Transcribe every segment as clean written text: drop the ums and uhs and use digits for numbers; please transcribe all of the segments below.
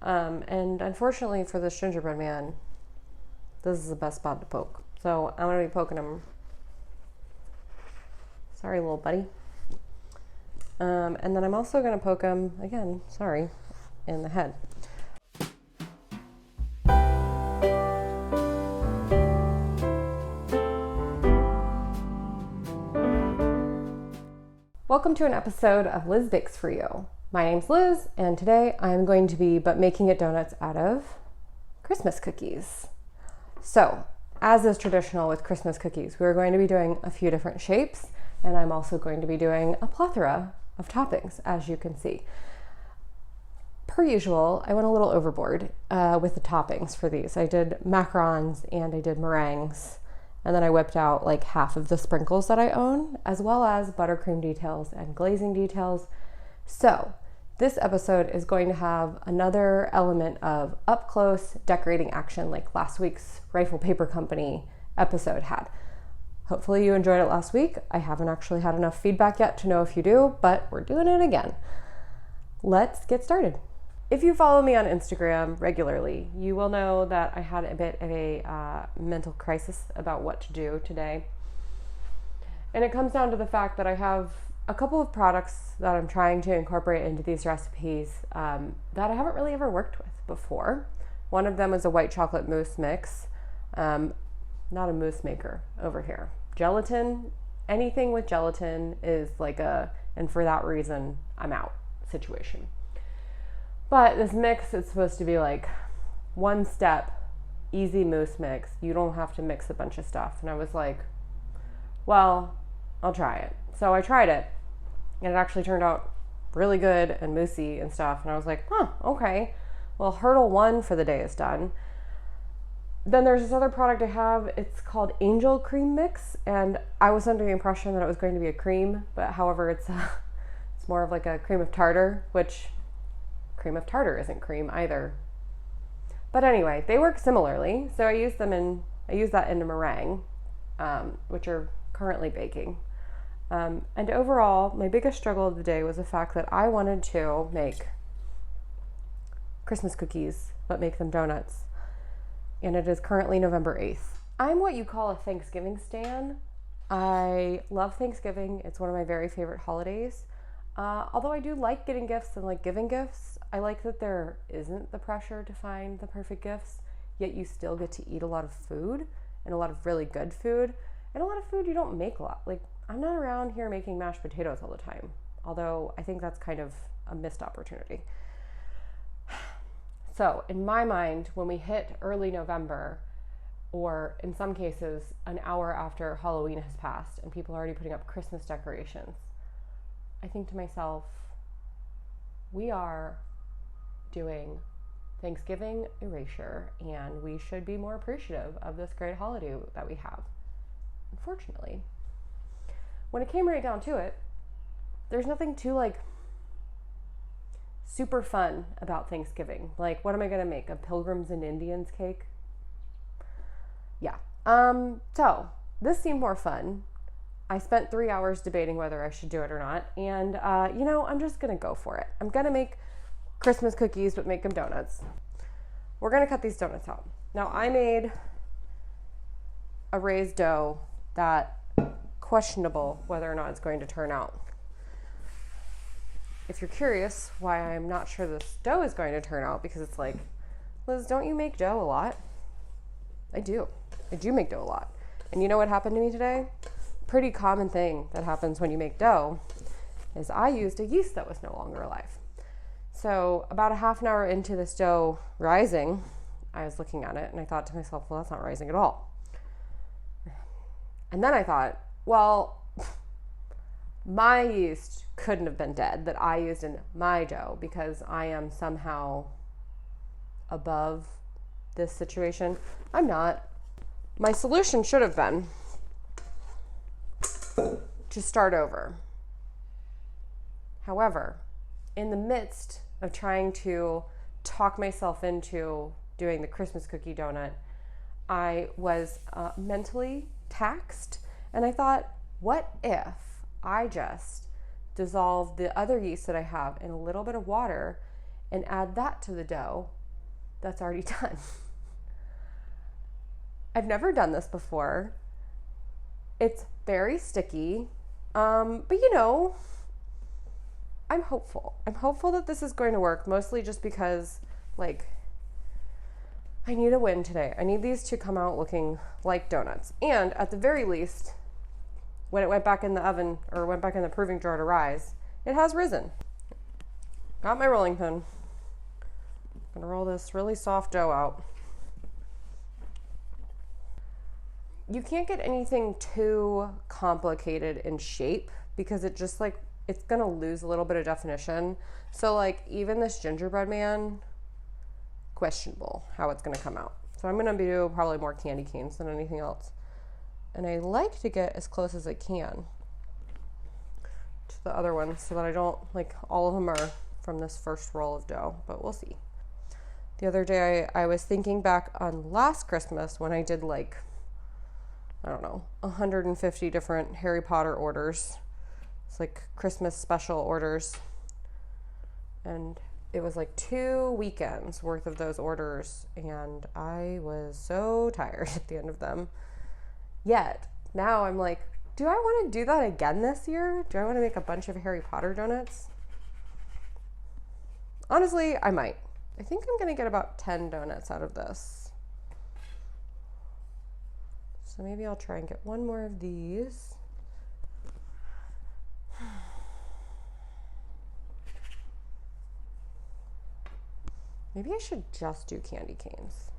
And unfortunately for this gingerbread man, this is the best spot to poke. So I'm going to be poking him. Sorry, little buddy. And then I'm also going to poke him, again, sorry, in the head. Welcome to an episode of Liz Bakes For You. My name's Liz, and today I'm going to be making it donuts out of Christmas cookies. So, as is traditional with Christmas cookies, we're going to be doing a few different shapes, and I'm also going to be doing a plethora of toppings, as you can see. Per usual, I went a little overboard with the toppings for these. I did macarons and I did meringues, and then I whipped out like half of the sprinkles that I own, as well as buttercream details and glazing details. So this episode is going to have another element of up close decorating action like last week's Rifle Paper Company episode had. Hopefully you enjoyed it last week. I haven't actually had enough feedback yet to know if you do, but we're doing it again. Let's get started. If you follow me on Instagram regularly, you will know that I had a bit of a mental crisis about what to do today. And it comes down to the fact that I have a couple of products that I'm trying to incorporate into these recipes that I haven't really ever worked with before. One of them is a white chocolate mousse mix. Not a mousse maker over here. Gelatin, anything with gelatin is like and for that reason, I'm out situation. But this mix is supposed to be like one step, easy mousse mix. You don't have to mix a bunch of stuff. And I was like, well, I'll try it. So I tried it, and it actually turned out really good and moussey and stuff. And I was like, okay. Well, hurdle one for the day is done. Then there's this other product I have. It's called Angel Cream Mix, and I was under the impression that it was going to be a cream, but however, it's more of like a cream of tartar, which cream of tartar isn't cream either. But anyway, they work similarly, so I use that in a meringue, which are currently baking. And overall, my biggest struggle of the day was the fact that I wanted to make Christmas cookies, but make them donuts. And it is currently November 8th. I'm what you call a Thanksgiving stan. I love Thanksgiving. It's one of my very favorite holidays. Although I do like getting gifts and like giving gifts, I like that there isn't the pressure to find the perfect gifts, yet you still get to eat a lot of food, and a lot of really good food, and a lot of food you don't make a lot. Like, I'm not around here making mashed potatoes all the time, although I think that's kind of a missed opportunity. So in my mind, when we hit early November, or in some cases an hour after Halloween has passed and people are already putting up Christmas decorations, I think to myself, we are doing Thanksgiving erasure, and we should be more appreciative of this great holiday that we have. Unfortunately, when it came right down to it, there's nothing too like super fun about Thanksgiving. Like, what am I gonna make? A Pilgrims and Indians cake? Yeah. So this seemed more fun. I spent 3 hours debating whether I should do it or not, and I'm just gonna go for it. I'm gonna make Christmas cookies, but make them donuts. We're gonna cut these donuts out. Now, I made a raised dough that questionable whether or not it's going to turn out. If you're curious why I'm not sure this dough is going to turn out, because it's like, Liz, don't you make dough a lot? I do. I do make dough a lot. And you know what happened to me today? Pretty common thing that happens when you make dough is I used a yeast that was no longer alive. So about a half an hour into this dough rising, I was looking at it and I thought to myself, well, that's not rising at all. And then I thought, well, my yeast couldn't have been dead that I used in my dough because I am somehow above this situation. I'm not. My solution should have been to start over. However, in the midst of trying to talk myself into doing the Christmas cookie donut, I was mentally taxed, and I thought, what if I just dissolve the other yeast that I have in a little bit of water and add that to the dough that's already done. I've never done this before. It's very sticky, but you know, I'm hopeful. I'm hopeful that this is going to work, mostly just because, like, I need a win today. I need these to come out looking like donuts. And at the very least, when it went back in the oven or went back in the proving jar to rise, it has risen. Got my rolling pin. Gonna roll this really soft dough out. You can't get anything too complicated in shape because it just like, it's gonna lose a little bit of definition. So like even this gingerbread man, questionable how it's gonna come out. So I'm gonna do probably more candy canes than anything else. And I like to get as close as I can to the other ones so that I don't, like, all of them are from this first roll of dough, but we'll see. The other day I was thinking back on last Christmas when I did like, I don't know, 150 different Harry Potter orders. It's like Christmas special orders. And it was like 2 weekends worth of those orders. And I was so tired at the end of them. Yet now I'm like, do I want to do that again this year? Do I want to make a bunch of Harry Potter donuts? Honestly, I might. I think I'm going to get about 10 donuts out of this. So maybe I'll try and get one more of these. Maybe I should just do candy canes.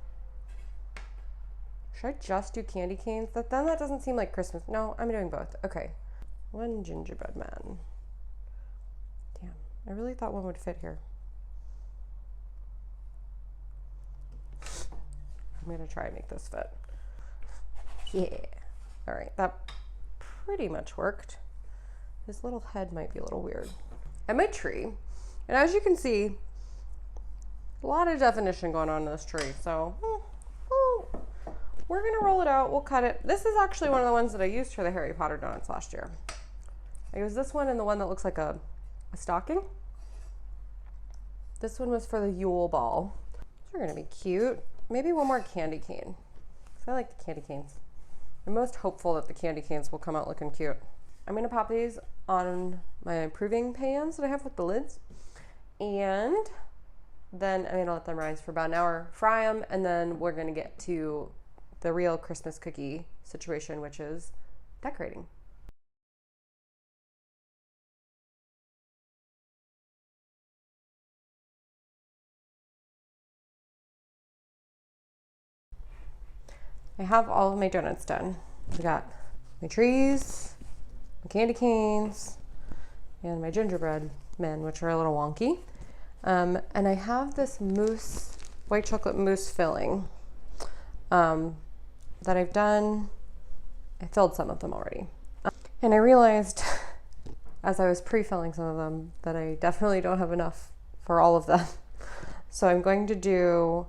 Should I just do candy canes? Then that doesn't seem like Christmas. No, I'm doing both. Okay. One gingerbread man. Damn, I really thought one would fit here. I'm gonna try and make this fit. Yeah. All right, that pretty much worked. His little head might be a little weird. And my tree, and as you can see, a lot of definition going on in this tree. So we're gonna roll it out. We'll cut it. This is actually one of the ones that I used for the Harry Potter donuts last year. I used this one and the one that looks like a stocking. This one was for the Yule ball. These are gonna be cute. Maybe one more candy cane. I like the candy canes. I'm most hopeful that the candy canes will come out looking cute. I'm gonna pop these on my proving pans that I have with the lids. And then I'm gonna let them rise for about an hour, fry them, and then we're gonna get to the real Christmas cookie situation, which is decorating. I have all of my donuts done. I got my trees, my candy canes, and my gingerbread men, which are a little wonky. And I have this mousse, white chocolate mousse filling that I've done. I filled some of them already. And I realized as I was pre-filling some of them that I definitely don't have enough for all of them. So I'm going to do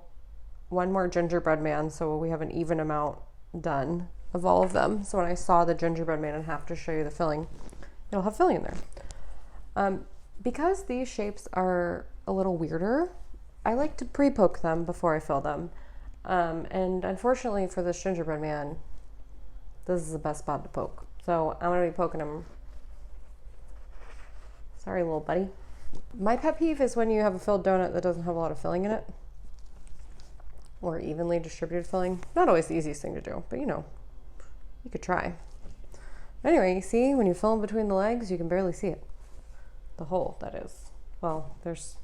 one more gingerbread man so we have an even amount done of all of them. So when I saw the gingerbread man and have to show you the filling, it'll have filling in there. Because these shapes are a little weirder, I like to pre-poke them before I fill them. And unfortunately for this gingerbread man, this is the best spot to poke. So I'm gonna be poking him. Sorry, little buddy. My pet peeve is when you have a filled donut that doesn't have a lot of filling in it, or evenly distributed filling. Not always the easiest thing to do, but you know, you could try. Anyway, you see, when you fill in between the legs, you can barely see it. The hole, that is. Well, it's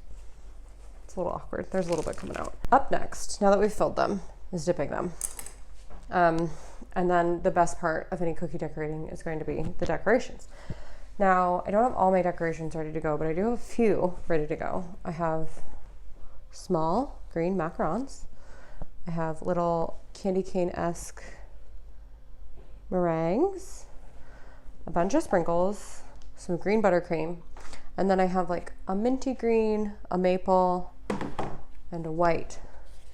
a little awkward. There's a little bit coming out. Up next, now that we've filled them, is dipping them. And then the best part of any cookie decorating is going to be the decorations. Now, I don't have all my decorations ready to go, but I do have a few ready to go. I have small green macarons. I have little candy cane-esque meringues, a bunch of sprinkles, some green buttercream, and then I have like a minty green, a maple, and a white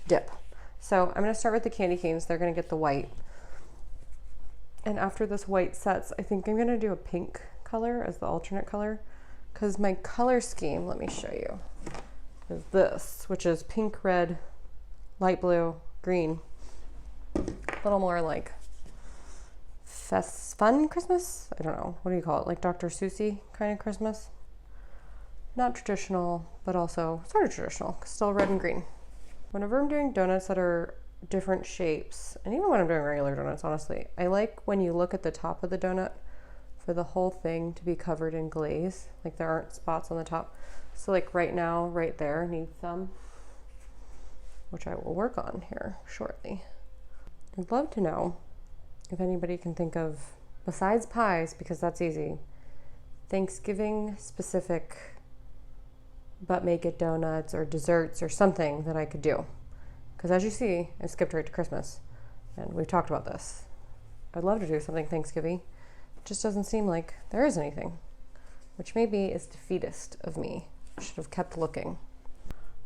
dip. So I'm gonna start with the candy canes. They're gonna get the white. And after this white sets, I think I'm gonna do a pink color as the alternate color, because my color scheme, let me show you, is this, which is pink, red, light blue, green. A little more like fun Christmas? I don't know. What do you call it? Like Dr. Seussy kind of Christmas? Not traditional, but also sort of traditional, still red and green. Whenever I'm doing donuts that are different shapes, and even when I'm doing regular donuts, honestly, I like when you look at the top of the donut for the whole thing to be covered in glaze, like there aren't spots on the top. So like right now, right there needs some, which I will work on here shortly. I'd love to know if anybody can think of, besides pies, because that's easy, Thanksgiving specific but make it donuts or desserts or something that I could do. Because as you see, I skipped right to Christmas, and we've talked about this. I'd love to do something Thanksgiving. It just doesn't seem like there is anything, which maybe is defeatist of me. I should have kept looking.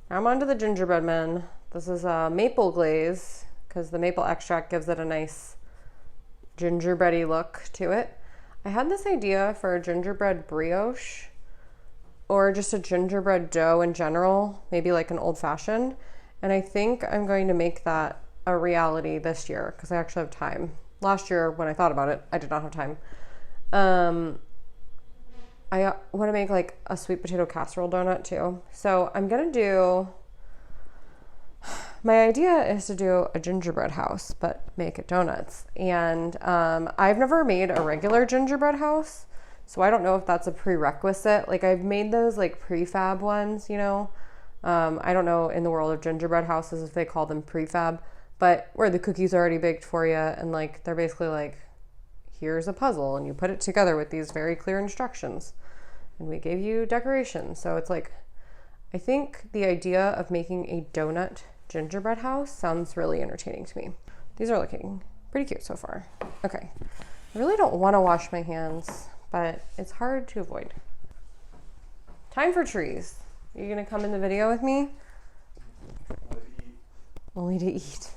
Now I'm on to the gingerbread men. This is a maple glaze, because the maple extract gives it a nice gingerbready look to it. I had this idea for a gingerbread brioche, or just a gingerbread dough in general, maybe like an old-fashioned. And I think I'm going to make that a reality this year because I actually have time. Last year when I thought about it, I did not have time. I want to make like a sweet potato casserole donut too. So I'm going to do, my idea is to do a gingerbread house, but make it donuts. And I've never made a regular gingerbread house, so I don't know if that's a prerequisite. Like I've made those like prefab ones, you know. I don't know in the world of gingerbread houses if they call them prefab, but where the cookies are already baked for you and like they're basically like, here's a puzzle and you put it together with these very clear instructions. And we gave you decorations. So it's like, I think the idea of making a donut gingerbread house sounds really entertaining to me. These are looking pretty cute so far. Okay. I really don't want to wash my hands, but it's hard to avoid. Time for trees. Are you gonna come in the video with me? Only to eat.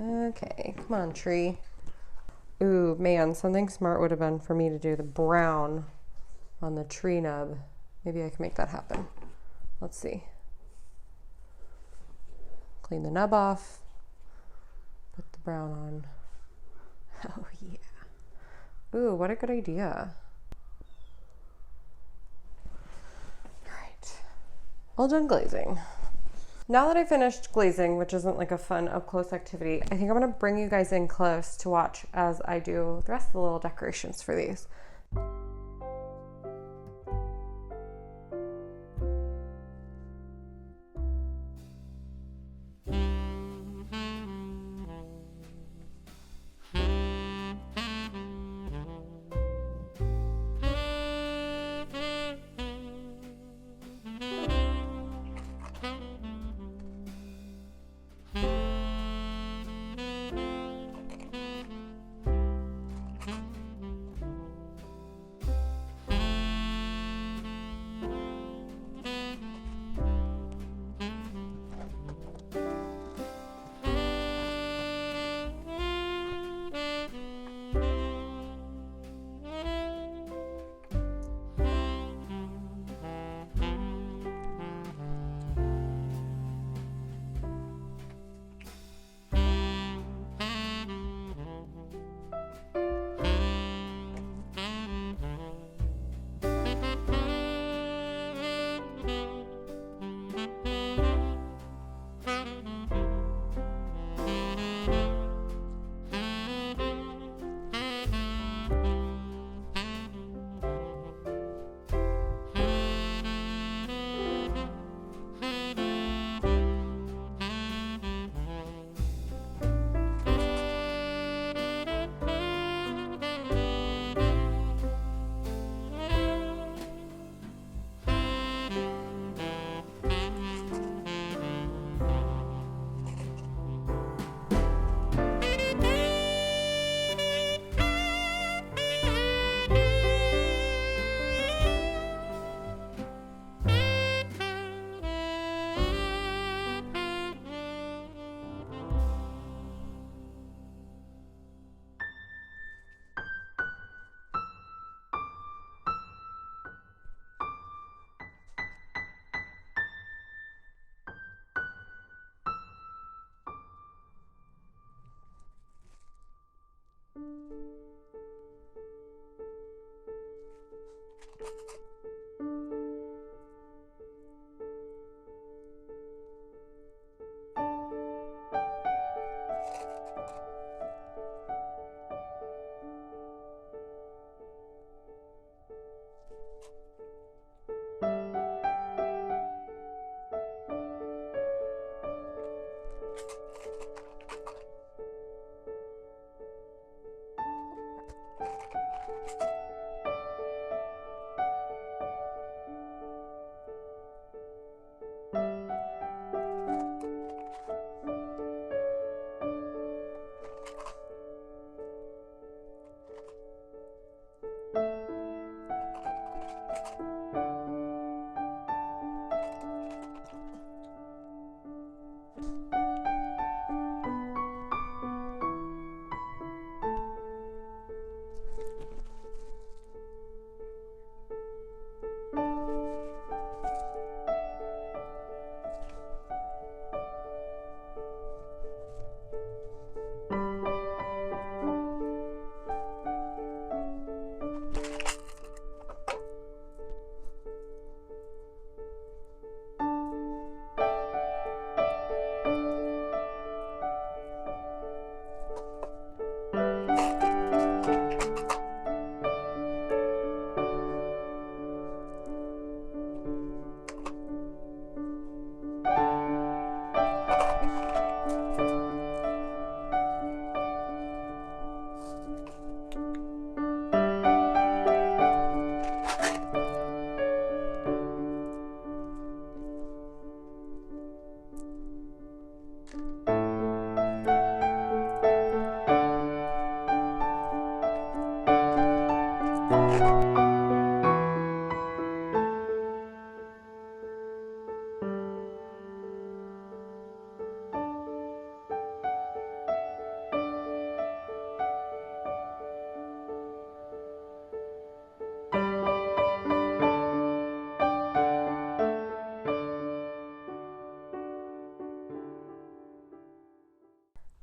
Okay, come on, tree. Ooh, man, something smart would have been for me to do the brown on the tree nub. Maybe I can make that happen. Let's see. Clean the nub off. Put the brown on. Oh, yeah. Ooh, what a good idea. All right. All done glazing. Now that I finished glazing, which isn't like a fun up-close activity, I think I'm gonna bring you guys in close to watch as I do the rest of the little decorations for these.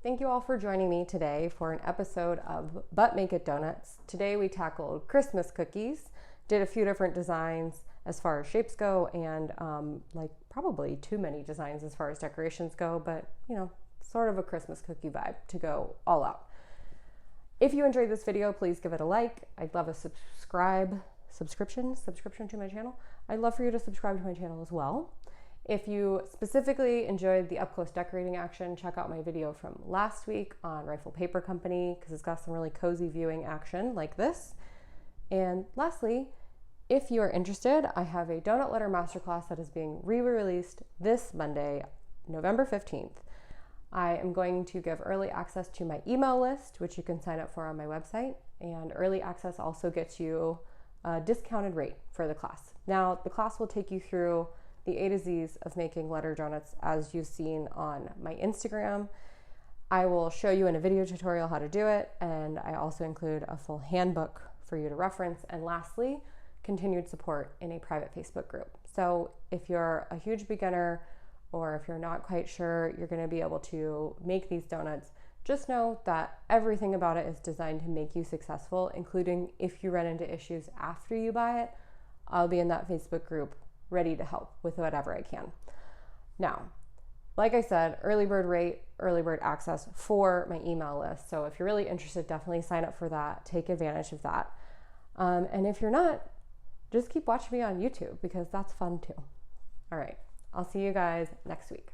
Thank you all for joining me today for an episode of But Make It Donuts. Today we tackled Christmas cookies, did a few different designs as far as shapes go, and like probably too many designs as far as decorations go, but you know, sort of a Christmas cookie vibe to go all out. If you enjoyed this video, please give it a like. I'd love a subscription to my channel. I'd love for you to subscribe to my channel as well. If you specifically enjoyed the up-close decorating action, check out my video from last week on Rifle Paper Company because it's got some really cozy viewing action like this. And lastly, if you are interested, I have a donut letter masterclass that is being re-released this Monday, November 15th. I am going to give early access to my email list, which you can sign up for on my website. And early access also gets you a discounted rate for the class. Now, the class will take you through the A to Z's of making letter donuts as you've seen on my Instagram. I will show you in a video tutorial how to do it, and I also include a full handbook for you to reference. And lastly, continued support in a private Facebook group. So if you're a huge beginner or if you're not quite sure you're going to be able to make these donuts, just know that everything about it is designed to make you successful, including if you run into issues after you buy it. I'll be in that Facebook group ready to help with whatever I can. Now, like I said, early bird rate, early bird access for my email list. So if you're really interested, definitely sign up for that. Take advantage of that. And if you're not, just keep watching me on YouTube because that's fun too. All right, I'll see you guys next week.